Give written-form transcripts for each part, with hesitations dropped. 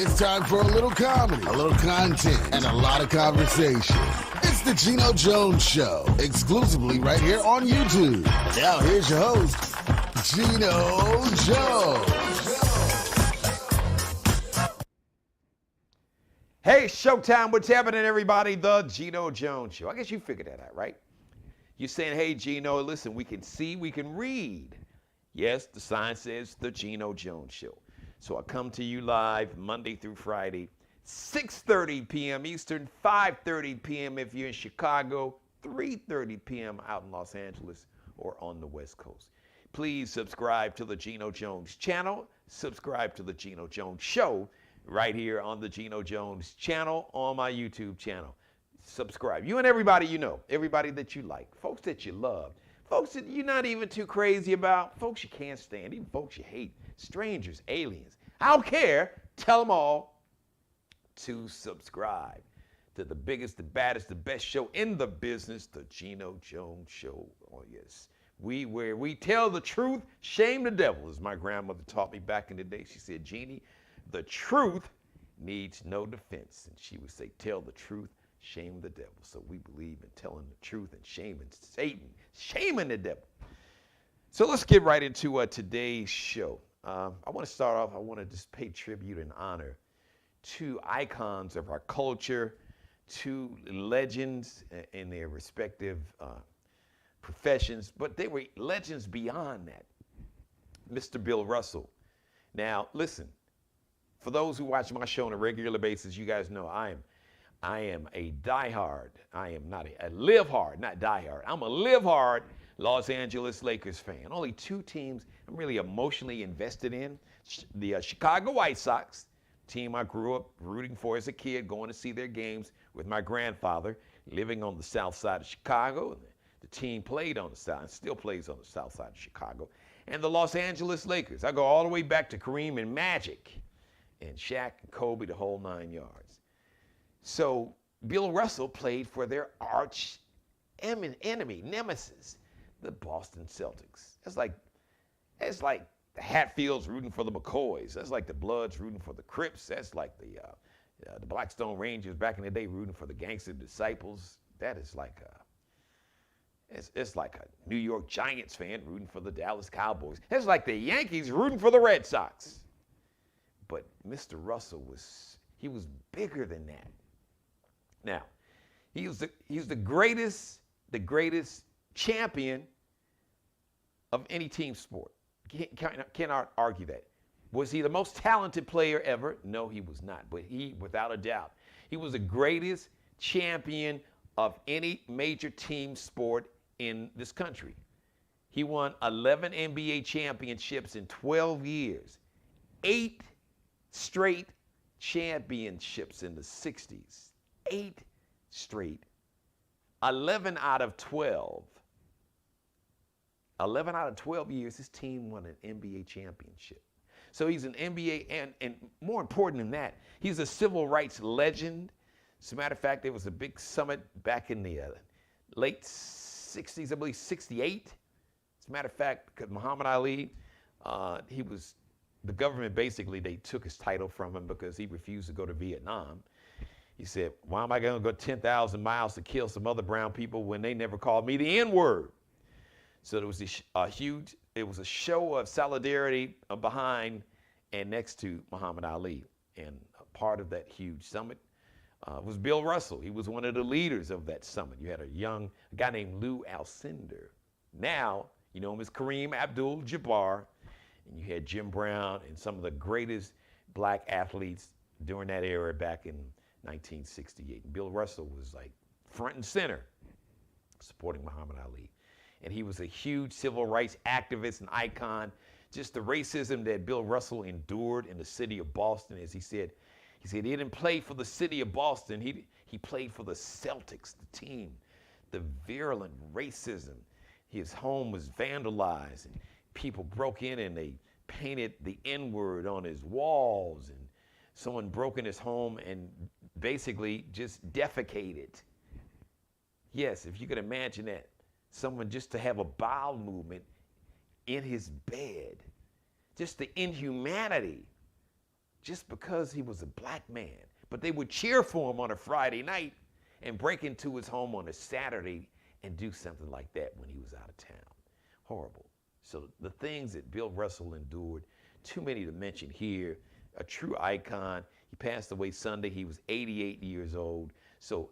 It's time for a little comedy, a little content, and a lot of conversation. It's the Geno Jones Show, exclusively right here on YouTube. Now here's your host, Geno Jones. Hey, Showtime, what's happening, everybody? The Geno Jones Show. I guess you figured that out, right? You're saying, hey, Geno, listen, we can see, we can read. Yes, the sign says the Geno Jones Show. So I come to you live Monday through Friday, 6:30 p.m. Eastern, 5:30 p.m. if you're in Chicago, 3:30 p.m. out in Los Angeles or on the West Coast. Please subscribe to the Geno Jones channel. Subscribe to the Geno Jones Show right here on the Geno Jones channel on my YouTube channel. Subscribe. You and everybody you know, everybody that you like, folks that you love, folks that you're not even too crazy about, folks you can't stand, even folks you hate, strangers, aliens. I don't care. Tell them all to subscribe to the biggest, the baddest, the best show in the business, the Geno Jones Show. Oh, yes. Where we tell the truth, shame the devil, as my grandmother taught me back in the day. She said, Jeannie, the truth needs no defense. And she would say, tell the truth, shame the devil. So we believe in telling the truth and shaming Satan, shaming the devil. So let's get right into today's show. I want to start off, I want to just pay tribute and honor to icons of our culture, to legends in their respective professions, but they were legends beyond that. Mr. Bill Russell. Now, listen, for those who watch my show on a regular basis, you guys know I am a diehard. I am not a live hard, not diehard. I'm a live hard Los Angeles Lakers fan. Only two teams I'm really emotionally invested in. The Chicago White Sox, team I grew up rooting for as a kid, going to see their games with my grandfather, living on the south side of Chicago. The team played on the south, still plays on the south side of Chicago. And the Los Angeles Lakers. I go all the way back to Kareem and Magic and Shaq and Kobe, the whole 9 yards. So Bill Russell played for their arch enemy, nemesis, the Boston Celtics. It's like the Hatfields rooting for the McCoys. That's like the Bloods rooting for the Crips. That's like the Blackstone Rangers back in the day rooting for the Gangster Disciples. That is like it's like a New York Giants fan rooting for the Dallas Cowboys. It's like the Yankees rooting for the Red Sox. But Mr. Russell was bigger than that. Now, he was the greatest champion of any team sport. Cannot argue that. Was he the most talented player ever? No, he was not. But he, without a doubt, he was the greatest champion of any major team sport in this country. He won 11 NBA championships in 12 years, 8 straight championships in the 60s, 8 straight, 11 out of 12. 11 out of 12 years, his team won an NBA championship. So he's an NBA, and more important than that, he's a civil rights legend. As a matter of fact, there was a big summit back in the late 60s, I believe 68. As a matter of fact, Muhammad Ali, the government basically, they took his title from him because he refused to go to Vietnam. He said, why am I going to go 10,000 miles to kill some other brown people when they never called me the N-word? So there was it was a show of solidarity behind and next to Muhammad Ali. And a part of that huge summit was Bill Russell. He was one of the leaders of that summit. You had a guy named Lou Alcindor. Now, you know him as Kareem Abdul-Jabbar, and you had Jim Brown and some of the greatest black athletes during that era back in 1968. And Bill Russell was like front and center supporting Muhammad Ali. And he was a huge civil rights activist and icon. Just the racism that Bill Russell endured in the city of Boston, as he said he didn't play for the city of Boston. He played for the Celtics, the team. The virulent racism. His home was vandalized, and people broke in and they painted the N-word on his walls, and someone broke in his home and basically just defecated. Yes, if you could imagine that. Someone just to have a bowel movement in his bed. Just the inhumanity just because he was a black man. But they would cheer for him on a Friday night and break into his home on a Saturday and do something like that when he was out of town. Horrible. So the things that Bill Russell endured, too many to mention here. A true icon. He passed away Sunday. He was 88 years old. So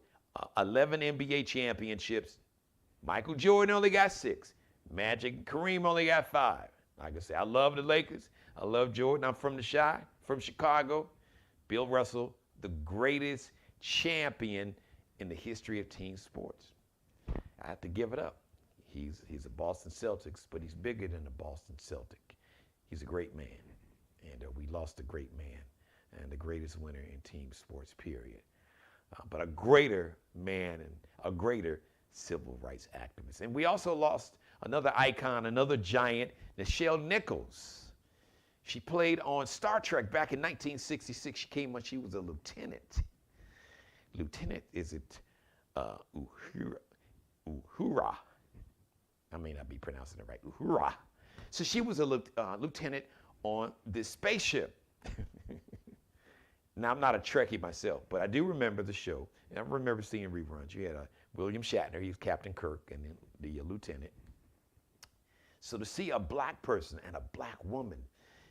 11 NBA championships. Michael Jordan only got 6. Magic and Kareem only got 5. Like I said, I love the Lakers. I love Jordan. I'm from the Chi, from Chicago. Bill Russell, the greatest champion in the history of team sports. I have to give it up. He's a Boston Celtics, but he's bigger than a Boston Celtic. He's a great man, and we lost a great man and the greatest winner in team sports, period. But a greater man and a greater civil rights activist. And we also lost another icon, another giant, Nichelle Nichols. She played on Star Trek back in 1966. She came when she was a lieutenant. Lieutenant, is it Uhura? I may not be pronouncing it right. Uhura. So she was a lieutenant on this spaceship. Now, I'm not a Trekkie myself, but I do remember the show. And I remember seeing reruns. You had William Shatner. He was Captain Kirk and then the lieutenant. So to see a black person and a black woman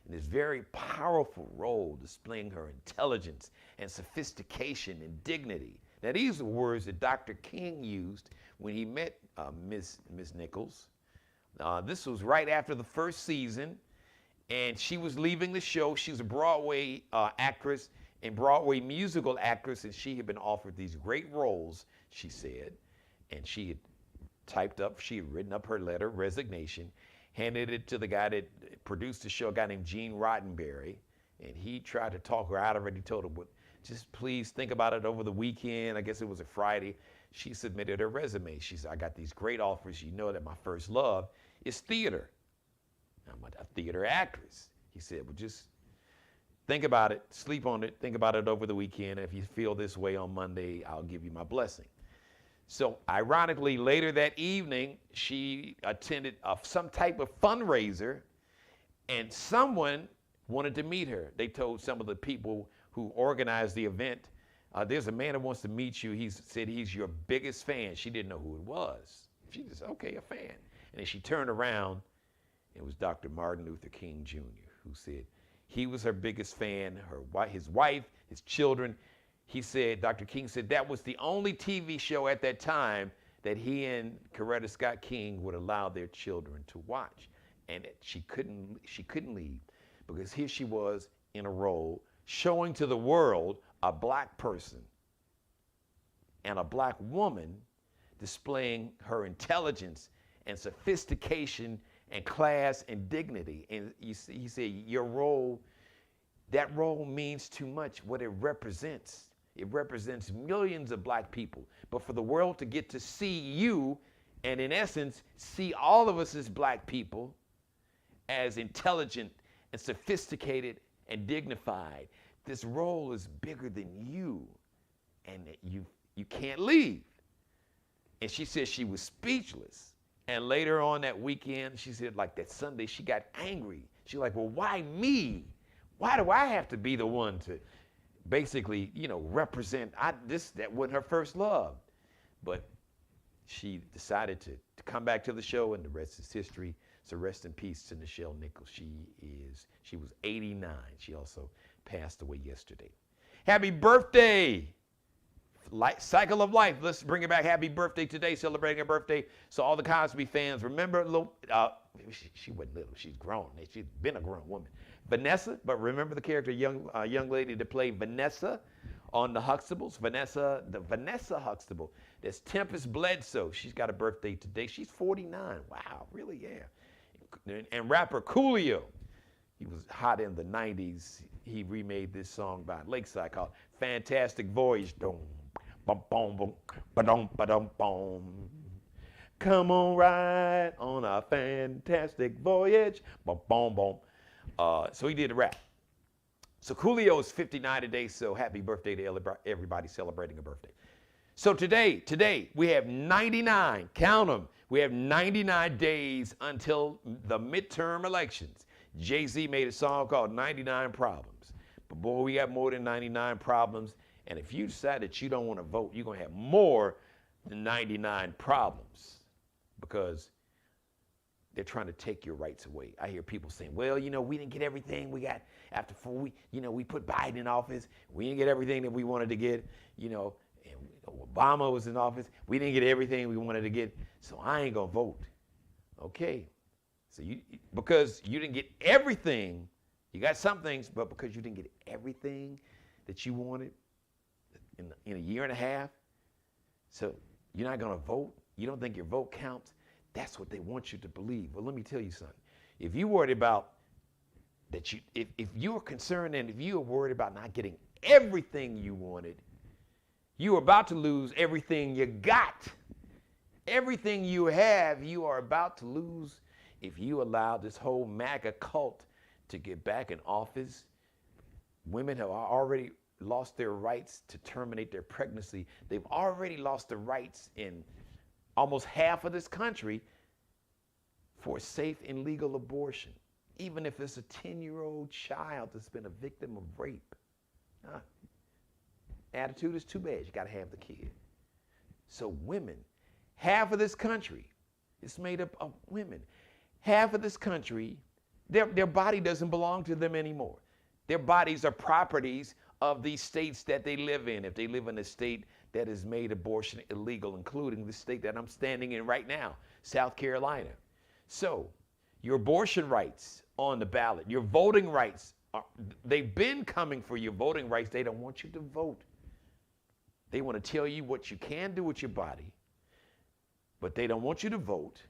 in this very powerful role, displaying her intelligence and sophistication and dignity. Now, these are words that Dr. King used when he met Miss Nichols. This was right after the first season, and she was leaving the show. She was a Broadway actress and Broadway musical actress, and she had been offered these great roles, she said, and she had written up her letter of resignation, handed it to the guy that produced the show, a guy named Gene Roddenberry, and he tried to talk her out of it. He told her, well, just please think about it over the weekend. I guess it was a Friday. She submitted her resume. She said, I got these great offers. You know that my first love is theater. I'm a theater actress. He said, well, just think about it, sleep on it, think about it over the weekend. If you feel this way on Monday, I'll give you my blessing. So ironically, later that evening, she attended some type of fundraiser, and someone wanted to meet her. They told some of the people who organized the event, there's a man that wants to meet you. He said he's your biggest fan. She didn't know who it was. She just, okay, a fan. And then she turned around, it was Dr. Martin Luther King Jr., who said he was her biggest fan, his wife, his children. He said, Dr. King said that was the only TV show at that time that he and Coretta Scott King would allow their children to watch. And she couldn't leave, because here she was in a role showing to the world a black person and a black woman displaying her intelligence and sophistication and class and dignity. And he said, your role, that role means too much, what it represents. It represents millions of black people. But for the world to get to see you, and in essence, see all of us as black people as intelligent and sophisticated and dignified, this role is bigger than you, and you can't leave. And she said she was speechless. And later on that weekend, she said, like that Sunday, she got angry. She's like, well, why me? Why do I have to be the one to basically, represent? That wasn't her first love. But she decided to come back to the show, and the rest is history. So rest in peace to Nichelle Nichols. She was 89. She also passed away yesterday. Happy birthday! Cycle of life. Let's bring it back. Happy birthday today, celebrating her birthday. So all the Cosby fans, remember, she wasn't little. She's grown. She's been a grown woman. Vanessa, but remember the character, young lady that played Vanessa on the Huxtables. The Vanessa Huxtable. There's Tempest Bledsoe. She's got a birthday today. She's 49. Wow, really, yeah. And rapper Coolio. He was hot in the 90s. He remade this song by Lakeside called Fantastic Voyage. Boom, bum, bum, bum, ba-dum, ba-dum, bum. Come on, ride on a fantastic voyage. Bum, bum, bum. So he did a rap. So Coolio is 59 today, so happy birthday to everybody celebrating a birthday. So today, we have 99, count them, we have 99 days until the midterm elections. Jay-Z made a song called 99 Problems. But boy, we got more than 99 problems. And if you decide that you don't want to vote, you're going to have more than 99 problems because they're trying to take your rights away. I hear people saying, well, we didn't get everything we got after 4 weeks. We put Biden in office. We didn't get everything that we wanted to get, and Obama was in office. We didn't get everything we wanted to get, so I ain't going to vote. Okay. So because you didn't get everything, you got some things, but because you didn't get everything that you wanted in a year and a half, so you're not going to vote? You don't think your vote counts? That's what they want you to believe. Well, let me tell you something. If you're worried about that, if you're concerned and if you're worried about not getting everything you wanted, you're about to lose everything you got. Everything you have, you are about to lose if you allow this whole MAGA cult to get back in office. Women have already lost their rights to terminate their pregnancy. They've already lost the rights in almost half of this country for safe and legal abortion, even if it's a 10-year-old child that's been a victim of rape. Attitude is too bad. You got to have the kid. So women, half of this country is made up of women. Half of this country, their body doesn't belong to them anymore. Their bodies are properties of these states that they live in. If they live in a state that has made abortion illegal, including the state that I'm standing in right now, South Carolina. So your abortion rights on the ballot, your voting rights, they've been coming for your voting rights. They don't want you to vote. They want to tell you what you can do with your body, but they don't want you to vote.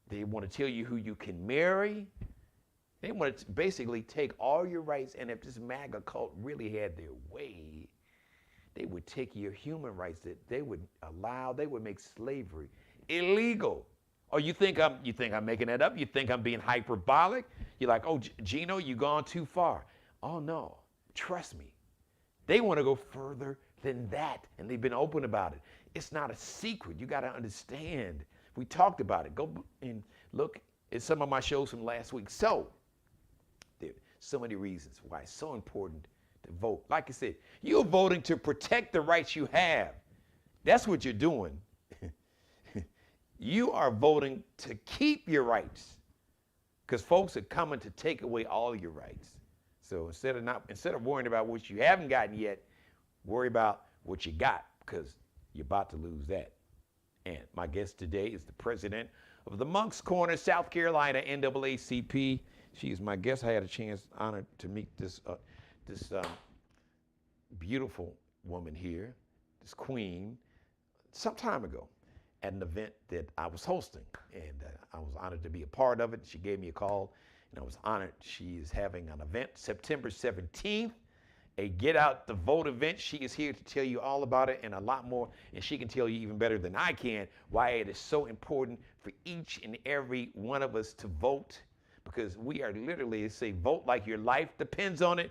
They want to tell you who you can marry. They want to basically take all your rights, and if this MAGA cult really had their way, they would take your human rights that they would make slavery illegal. Or you think I'm making that up? You think I'm being hyperbolic? You're like, oh, Geno, you've gone too far. Oh no, trust me. They want to go further than that, and they've been open about it. It's not a secret. You got to understand. We talked about it. Go and look at some of my shows from last week. So there are so many reasons why it's so important to vote. Like I said, you're voting to protect the rights you have. That's what you're doing. You are voting to keep your rights because folks are coming to take away all your rights. So instead of worrying about what you haven't gotten yet, worry about what you got because you're about to lose that. And my guest today is the president of the Moncks Corner, South Carolina, NAACP. She is my guest. I had a honor to meet this beautiful woman here, this queen, some time ago at an event that I was hosting. And I was honored to be a part of it. She gave me a call, and I was honored. She is having an event September 17th, a Get Out the Vote event. She is here to tell you all about it and a lot more, and she can tell you even better than I can why it is so important for each and every one of us to vote, because we are literally, say, vote like your life depends on it.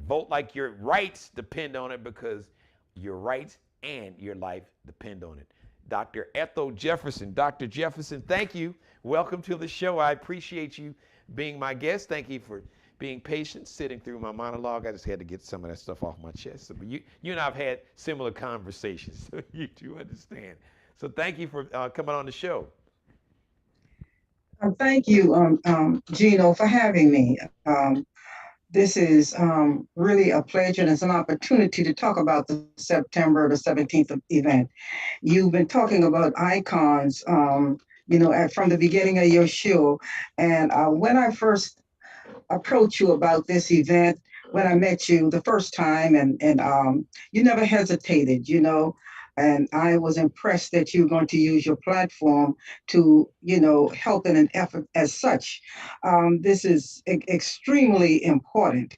Vote like your rights depend on it, because your rights and your life depend on it. Dr. Ethel Jefferson. Dr. Jefferson, thank you. Welcome to the show. I appreciate you being my guest. Thank you for being patient, sitting through my monologue. I just had to get some of that stuff off my chest. So, but you and I have had similar conversations, so you do understand. So thank you for coming on the show. Thank you, Geno, for having me. This is really a pleasure, and it's an opportunity to talk about the September the 17th event. You've been talking about icons, from the beginning of your show. And when I first approached you about this event, when I met you the first time, and you never hesitated, and I was impressed that you're going to use your platform to, help in an effort as such. This is extremely important.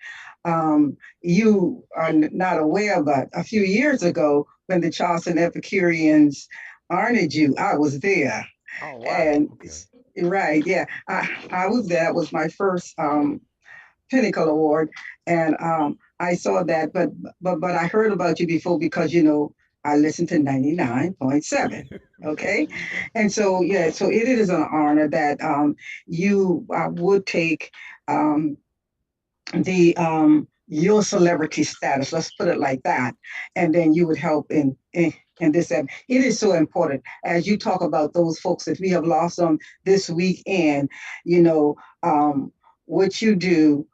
You are not aware, but a few years ago, when the Charleston Epicureans honored you, I was there. Oh, wow. And Okay. right, yeah, I was there. It was my first Pinnacle Award, and I saw that, but I heard about you before because I listened to 99.7. Okay, and so so it is an honor that you would take the your celebrity status. Let's put it like that, and then you would help in this. And it is so important as you talk about those folks that we have lost on this weekend. You know, what you do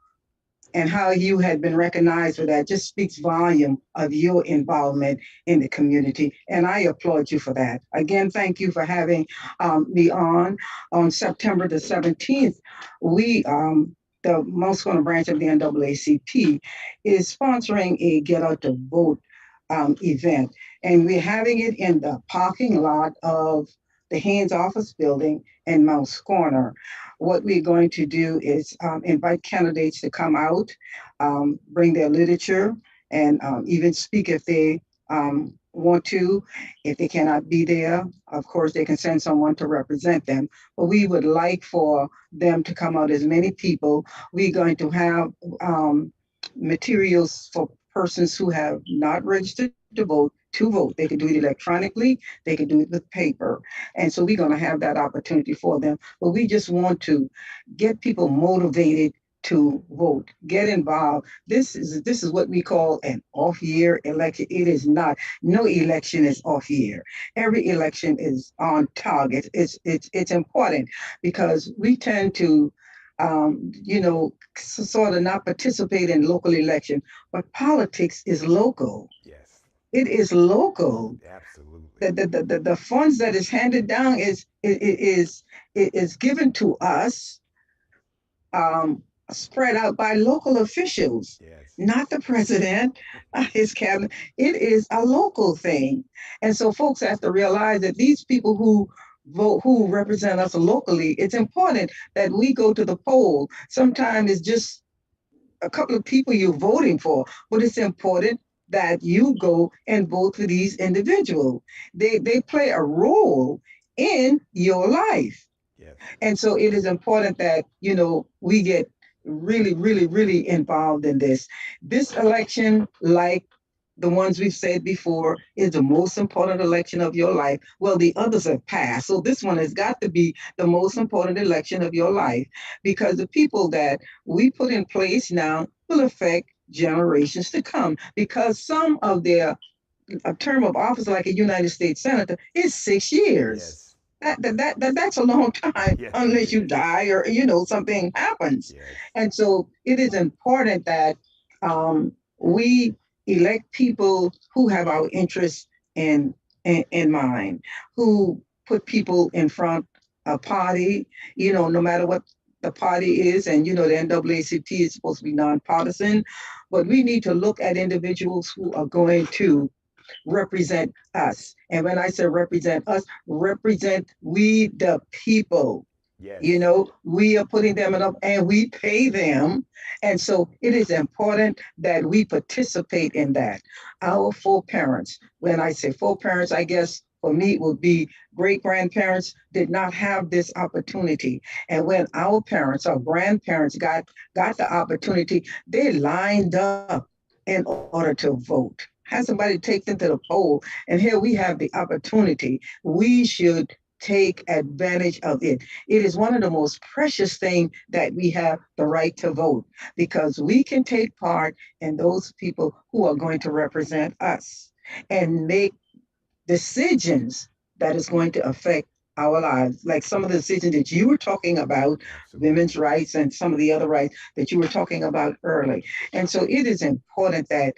and how you had been recognized for that just speaks volume of your involvement in the community. And I applaud you for that. Again, thank you for having me on September the 17th. We, the Most Corner branch of the NAACP, is sponsoring a Get Out to Vote event. And we're having it in the parking lot of the Haynes office building in Mouse Corner. What we're going to do is invite candidates to come out, bring their literature, and even speak if they want to. If they cannot be there, of course, they can send someone to represent them. But we would like for them to come out as many people. We're going to have materials for persons who have not registered to vote. They can do it electronically, they can do it with paper. And so we're going to have that opportunity for them. But we just want to get people motivated to vote, get involved. This is what we call an off-year election. It is not. No election is off-year. Every election is on target. It's important because we tend to sort of not participate in local election, but politics is local. Yes. It is local. Absolutely. The funds that is handed down is given to us, spread out by local officials, Yes. not the president, his cabinet. It is a local thing. And so folks have to realize that these people who vote, who represent us locally, it's important that we go to the poll. Sometimes it's just a couple of people you're voting for, but it's important that you go and vote for these individuals. They play a role in your life. Yes. And so it is important that, we get really, really, really involved in this. This election, like the ones we've said before, is the most important election of your life. Well, the others have passed. So this one has got to be the most important election of your life because the people that we put in place now will affect generations to come because some of their a term of office like a United States senator is 6 years. Yes. That's a long time Yes, it unless you is. die or something happens. Yes. And so it is important that we elect people who have our interests in mind, who put people in front of party, no matter what the party is, and the NAACP is supposed to be nonpartisan, but we need to look at individuals who are going to represent us. And when I say represent us, represent we the people. Yes. We are putting them up and we pay them. And so it is important that we participate in that. Our full parents, when I say full parents, I guess for me it would be great grandparents did not have this opportunity. And when our parents, our grandparents got the opportunity, they lined up in order to vote. Had somebody take them to the poll, and here we have the opportunity. We should take advantage of it. It is one of the most precious things that we have the right to vote because we can take part in those people who are going to represent us and make decisions that is going to affect our lives, like some of the decisions that you were talking about, Absolutely. women's rights and some of the other rights that you were talking about early. And so it is important that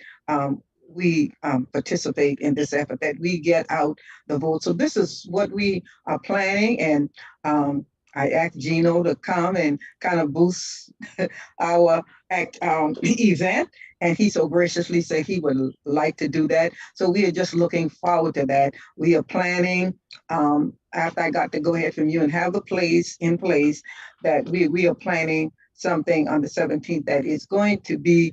we participate in this effort, that we get out the vote. So this is what we are planning. And I asked Geno to come and kind of boost our event. And he so graciously said he would like to do that. So we are just looking forward to that. We are planning, after I got to go ahead from you and have the place in place, that we are planning something on the 17th that is going to be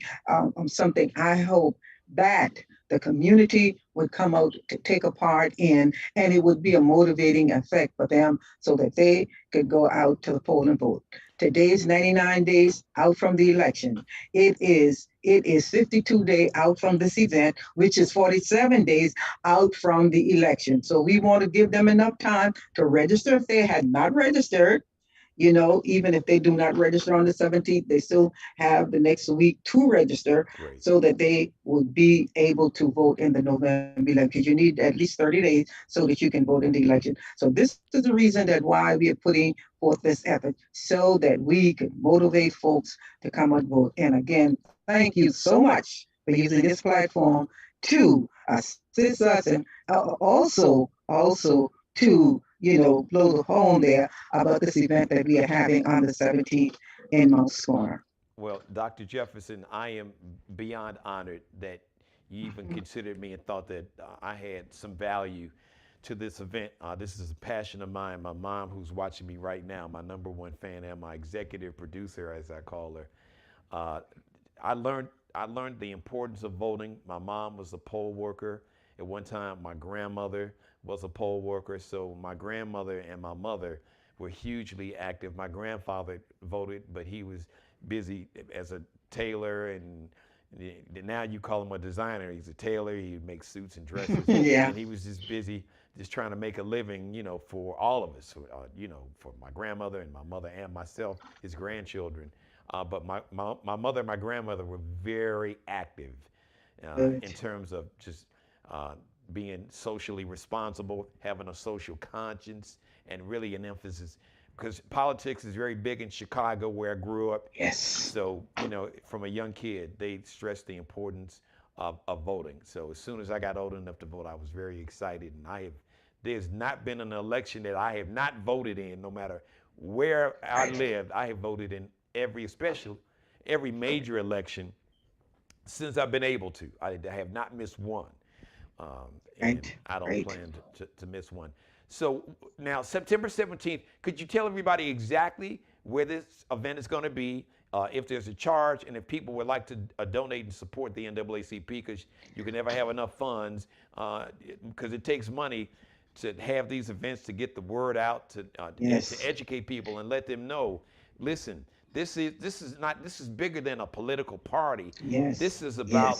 something I hope that the community would come out to take a part in, and it would be a motivating effect for them so that they could go out to the poll and vote. Today is 99 days out from the election. It is 52 days out from this event, which is 47 days out from the election. So we want to give them enough time to register if they had not registered. Even if they do not register on the 17th, they still have the next week to register Great. so that they will be able to vote in the November election, because you need at least 30 days so that you can vote in the election. So this is the reason that why we are putting forth this effort, so that we can motivate folks to come and vote. And again, thank you so much for using this platform to assist us, and also to blow the horn there about this event that we are having on the 17th in Mount Scorner. Well, Dr. Jefferson, I am beyond honored that you even considered me and thought that I had some value to this event. This is a passion of mine. My mom, who's watching me right now, my number one fan, and my executive producer, as I call her. Uh, I learned I learned the importance of voting. My mom was a poll worker. At one time, my grandmother was a poll worker. So my grandmother and my mother were hugely active. My grandfather voted, but he was busy as a tailor, and now you call him a designer. He's a tailor. He makes suits and dresses, Yeah. and he was just busy just trying to make a living, for all of us, for my grandmother and my mother and myself, his grandchildren. But my mother and my grandmother were very active in Good. terms of just uh, being socially responsible, having a social conscience, and really an emphasis, because politics is very big in Chicago where I grew up. Yes. So, from a young kid, they stressed the importance of voting. So as soon as I got old enough to vote, I was very excited. And there's not been an election that I have not voted in, no matter where I Right. lived. I have voted in especially every major election since I've been able to. I have not missed one. And Right. I don't Right. plan to miss one. So now, September 17th, could you tell everybody exactly where this event is going to be, if there's a charge, and if people would like to donate and support the NAACP, because you can never have enough funds, because it takes money to have these events, to get the word out, and to Yes. educate people and let them know, listen, this is bigger than a political party. This Yes. is about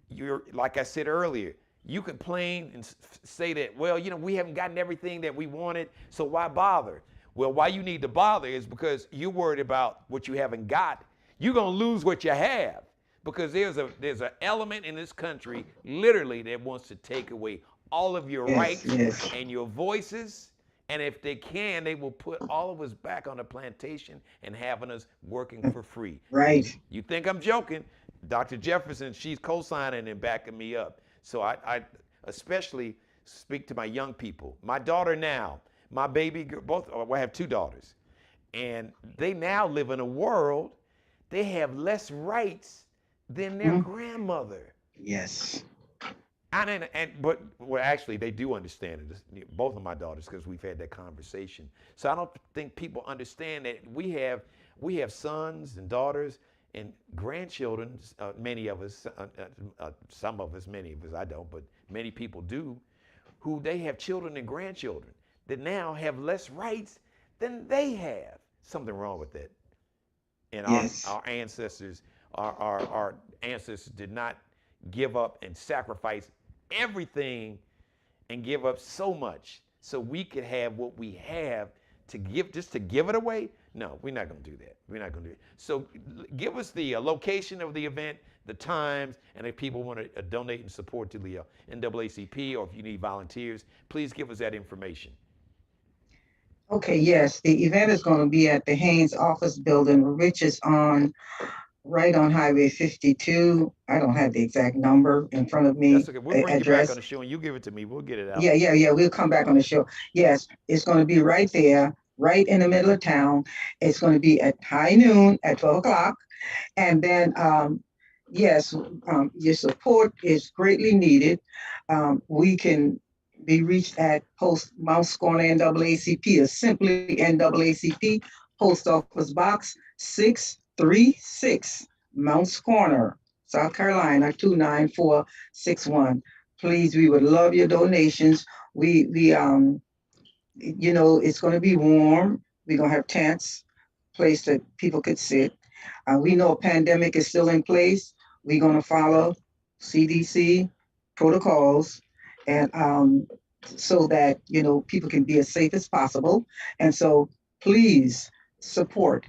Yes. like I said earlier, you complain and say that, well, we haven't gotten everything that we wanted, so why bother? Well, why you need to bother is because you're worried about what you haven't got. You're gonna lose what you have, because there's an element in this country literally that wants to take away all of your Yes. rights Yes. and your voices. And if they can, they will put all of us back on the plantation and having us working for free. And Right. you think I'm joking? Dr. Jefferson, she's co-signing and backing me up. So I especially speak to my young people. My daughter now, my baby girl, both, well, I have two daughters, and they now live in a world, they have less rights than their Mhm. grandmother. Yes. But well, actually, they do understand it. Both of my daughters, because we've had that conversation. So I don't think people understand that we have sons and daughters and grandchildren. Many of us, some of us, many of us, I don't, but many people do, who they have children and grandchildren that now have less rights than they have. Something wrong with that. And our Yes. our ancestors, our ancestors did not give up and sacrifice everything and give up so much so we could have what we have, to give, just to give it away. No, we're not going to do that. We're not going to do it. So give us the location of the event, the times, and if people want to donate and support to the NAACP, or if you need volunteers, please give us that information. Okay. Yes. The event is going to be at the Haynes Office Building, which is on right on Highway 52. I don't have the exact number in front of That's me, okay. We'll bring you back on address. the show and you give it to me. We'll get it out. Yeah. We'll come back on the show. Yes, it's going to be right there, right in the middle of town. It's going to be at high noon at 12 o'clock. And then, yes, your support is greatly needed. We can be reached at Post Mount Scorner NAACP, or simply NAACP, Post Office Box 636, Mount Scorner, South Carolina 29461. Please, we would love your donations. It's going to be warm. We're going to have tents, place that people could sit. We know a pandemic is still in place. We're going to follow CDC protocols, and so that people can be as safe as possible. And so, please support.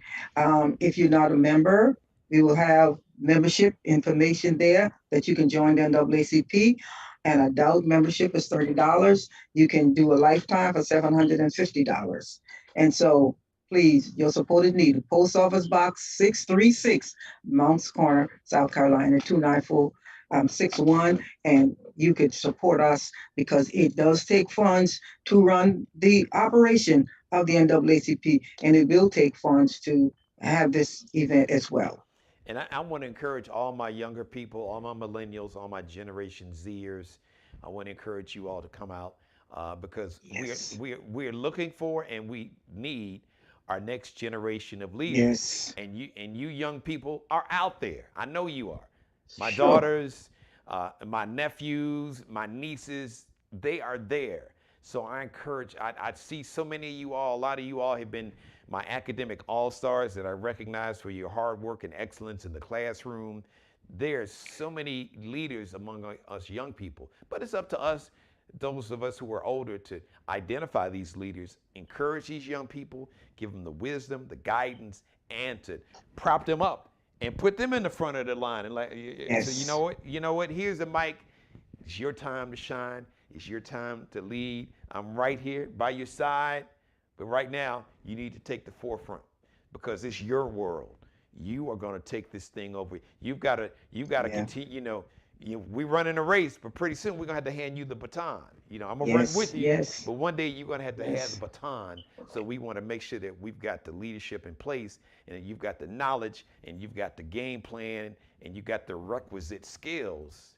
If you're not a member, we will have membership information there that you can join the NAACP. An adult membership is $30. You can do a lifetime for $750. And so please, your support is needed. Post Office Box 636, Mounts Corner, South Carolina, 29461. And you could support us because it does take funds to run the operation of the NAACP, and it will take funds to have this event as well. And I want to encourage all my younger people, all my millennials, all my Generation Zers. I want to encourage you all to come out because Yes. we're looking for and we need our next generation of leaders. Yes. And you young people are out there. I know you are. My Sure. daughters, my nephews, my nieces, they are there. So I encourage, I see so many of you all, a lot of you all have been my academic all-stars that I recognize for your hard work and excellence in the classroom. There's so many leaders among us young people, but it's up to us, those of us who are older, to identify these leaders, encourage these young people, give them the wisdom, the guidance, and to prop them up and put them in the front of the line. And like, so Yes. you know what? Here's a mic. It's your time to shine. It's your time to lead. I'm right here by your side. But right now, you need to take the forefront because it's your world. You are going to take this thing over. You've got to Yeah. continue. We run in a race, but pretty soon we're going to have to hand you the baton. I'm going to run Yes. with you, Yes. but one day you're going to have to have the Yes. baton. So we want to make sure that we've got the leadership in place and you've got the knowledge and you've got the game plan and you've got the requisite skills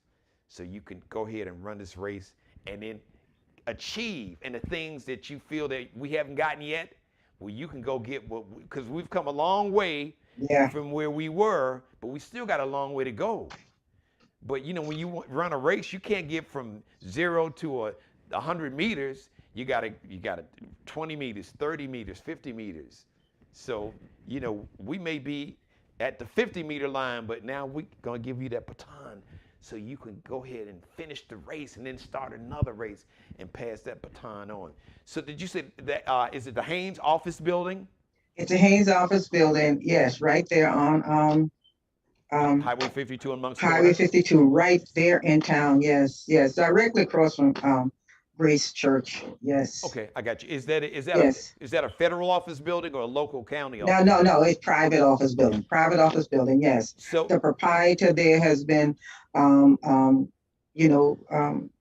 so you can go ahead and run this race and then achieve and the things that you feel that we haven't gotten yet, well, you can go get what, because we've come a long way Yeah. from where we were, but we still got a long way to go. But when you run a race, you can't get from 0 to 100 meters. You got to 20 meters, 30 meters, 50 meters. So we may be at the 50-meter line, but now we're gonna give you that baton so you can go ahead and finish the race and then start another race and pass that baton on. So did you say that is it the Haynes office building? It's a Haynes office building. Yes, right there on um, Highway 52 in Moncks Highway Corner? 52, right there in town. Yes, yes, directly across from Grace Church. Yes, Okay, I got you. Is that a yes. is that a federal office building or a local county No, office no, building? no. It's private office building. Private office building. Yes, So the proprietor there has been, um, um,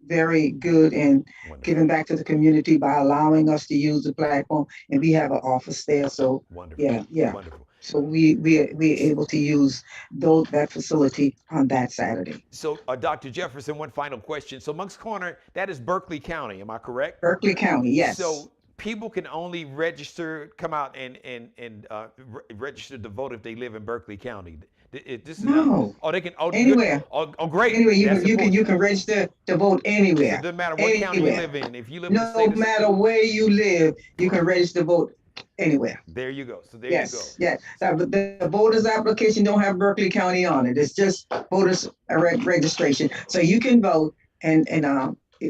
very good in wonderful, giving back to the community by allowing us to use the platform, and we have an office there. So, wonderful, yeah, yeah. wonderful. So we able to use that facility on that Saturday. So Dr. Jefferson, one final question. So Moncks Corner, that is Berkeley County, am I correct? Berkeley County. Yes. So people can only register, come out and register to vote if they live in Berkeley County. This is not. No. Oh, they can. Oh, good. Anywhere. Oh, great. Anywhere you That's can you can important. you can register to vote So it anywhere. doesn't matter what county you Anywhere. live in. If you live in the No state of, matter where you live, you can register to vote anywhere. there you go. So there you go. Yes, yes. The voters application don't have Berkeley County on it. It's just voters registration. So you can vote and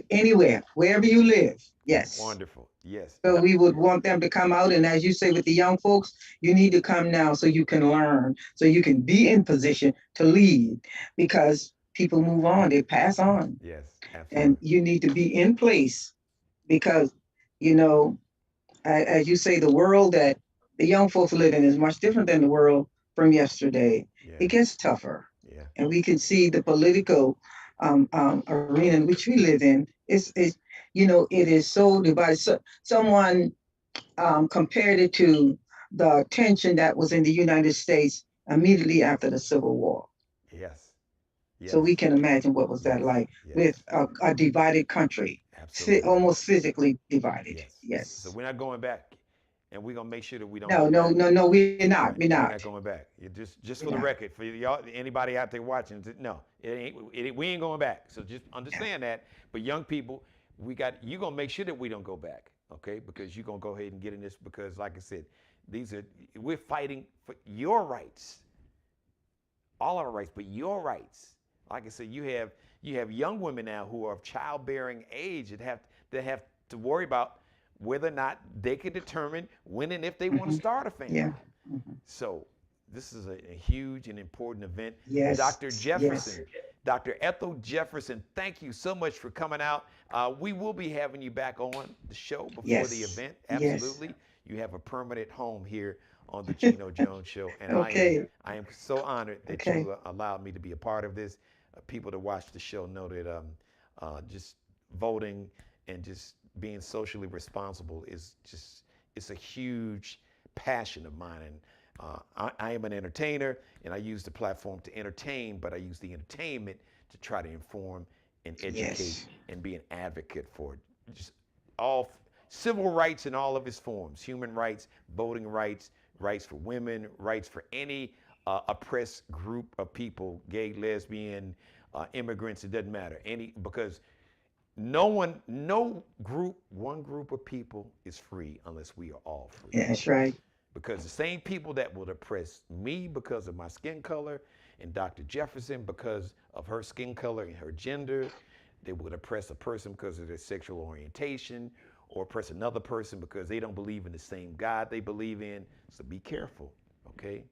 anywhere, wherever you live. Yes. Wonderful. Yes. So we would want them to come out, and as you say, with the young folks, you need to come now so you can learn, so you can be in position to lead, because people move on, they pass on, Yes. and Absolutely. you need to be in place because, you know, as you say, the world that the young folks live in is much different than the world from yesterday. Yeah. It gets tougher, Yeah. and we can see the political arena in which we live in. It is so divided. So someone compared it to the tension that was in the United States immediately after the Civil War. Yes. So we Yes. can imagine what was that Yes. like Yes. with a divided country, Absolutely. almost physically divided. Yes. So Yes. we're not going back, and we're gonna make sure that we don't No, go no, back. no, no, we're not. Right. We're We're not. not going back. Just We're for the not. record, for y'all, anybody out there watching, no, we ain't going back. So just Yeah. understand that. But young people, you gonna make sure that we don't go back, okay? Because you're gonna go ahead and get in this because, like I said, we're fighting for your rights, all our rights, but your rights. Like I said, you have young women now who are of childbearing age that have to worry about whether or not they can determine when and if they want to start a family. Yeah. So this is a huge and important event. Yes. Dr. Jefferson, Yes. Dr. Ethel Jefferson, thank you so much for coming out. We will be having you back on the show before Yes. the event. Yes. Absolutely. You have a permanent home here on the Geno Jones Show. And Okay. I am so honored that Okay. you allowed me to be a part of this. People that watch the show know that just voting and just being socially responsible is just, it's a huge passion of mine. And I am an entertainer, and I use the platform to entertain, but I use the entertainment to try to inform and educate Yes. and be an advocate for just all civil rights in all of its forms: human rights, voting rights, rights for women, rights for any oppressed group of people, gay, lesbian, immigrants. It doesn't matter because one group of people is free unless we are all free. Yeah, that's right. Because the same people that would oppress me because of my skin color, and Dr. Jefferson because of her skin color and her gender, they would oppress a person because of their sexual orientation, or oppress another person because they don't believe in the same God they believe in. So be careful, okay?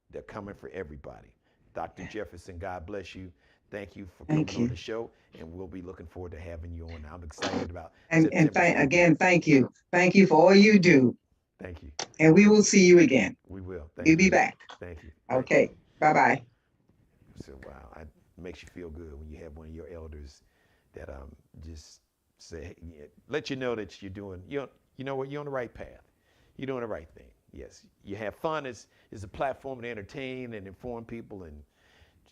They're coming for everybody. Dr. Jefferson, God bless you. Thank you for coming on the show, and we'll be looking forward to having you on. I'm excited about again, thank you. Thank you for all you do. Thank you. And we will see you again. We will. We'll be back. Thank you. Okay. Bye-bye. So wow, it makes you feel good when you have one of your elders that just say, let you know that you're doing, you know what, you're on the right path. You're doing the right thing. Yes, you have fun. It's a platform to entertain and inform people and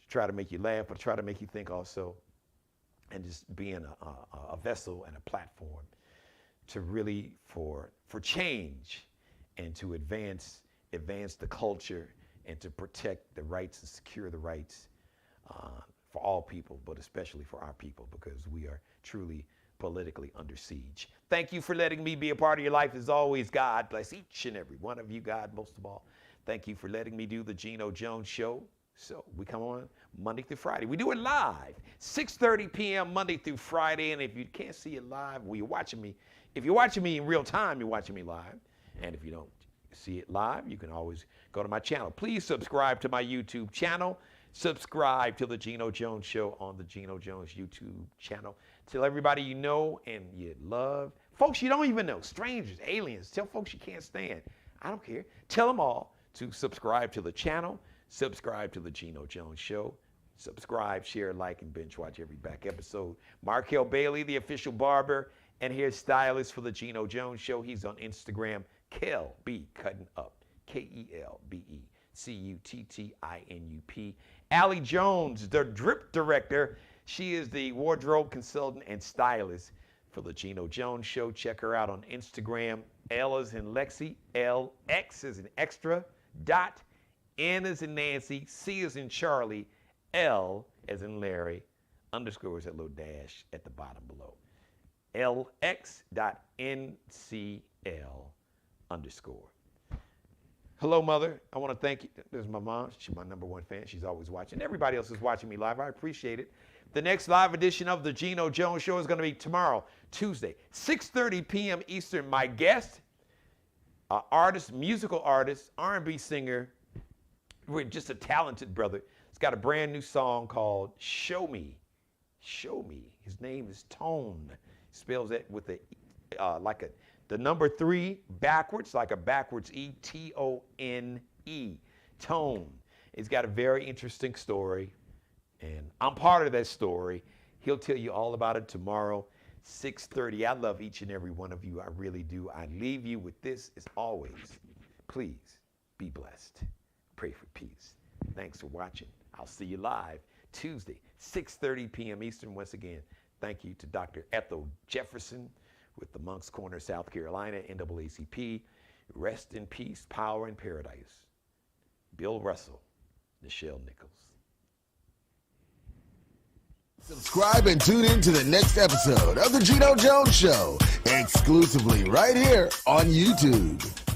try to make you laugh, but try to make you think also, and just being a vessel and a platform to really for change and to advance the culture and to protect the rights and secure the rights for all people, but especially for our people, because we are truly politically under siege. Thank you for letting me be a part of your life. As always, God bless each and every one of you, God, most of all. Thank you for letting me do the Geno Jones Show. So we come on Monday through Friday. We do it live, 6:30 p.m. Monday through Friday. And if you can't see it live, well, you're watching me. If you're watching me in real time, you're watching me live. And if you don't see it live, you can always go to my channel. Please subscribe to my YouTube channel. Subscribe to the Geno Jones Show on the Geno Jones YouTube channel. Tell everybody you know and you love. Folks you don't even know, strangers, aliens. Tell folks you can't stand. I don't care. Tell them all to subscribe to the channel. Subscribe to the Geno Jones Show. Subscribe, share, like, and binge watch every back episode. Markel Bailey, the official barber and hairstylist for the Geno Jones Show. He's on Instagram, Kel B Cutting Up, KelBeCuttinup. Allie Jones, the drip director. She is the wardrobe consultant and stylist for the Geno Jones Show. Check her out on Instagram. L as in Lexi, LX as in extra, dot, N as in Nancy, C as in Charlie, L as in Larry, underscore is that little dash at the bottom below. LX.NCL underscore. Hello, Mother. I want to thank you. There's my mom. She's my #1 fan. She's always watching. Everybody else is watching me live. I appreciate it. The next live edition of the Geno Jones Show is going to be tomorrow, Tuesday, 6:30 p.m. Eastern. My guest, artist, musical artist, R&B singer, just a talented brother. He's got a brand new song called Show Me. Show Me. His name is Tone. He spells that with the number 3 backwards, like a backwards E, T-O-N-E. Tone. He's got a very interesting story, and I'm part of that story. He'll tell you all about it tomorrow, 6:30. I love each and every one of you. I really do. I leave you with this as always. Please be blessed. Pray for peace. Thanks for watching. I'll see you live Tuesday, 6:30 p.m. Eastern. Once again, thank you to Dr. Ethel Jefferson with the Moncks Corner, South Carolina, NAACP. Rest in peace, power in paradise. Bill Russell, Nichelle Nichols. Subscribe and tune in to the next episode of The Geno Jones Show, exclusively right here on YouTube.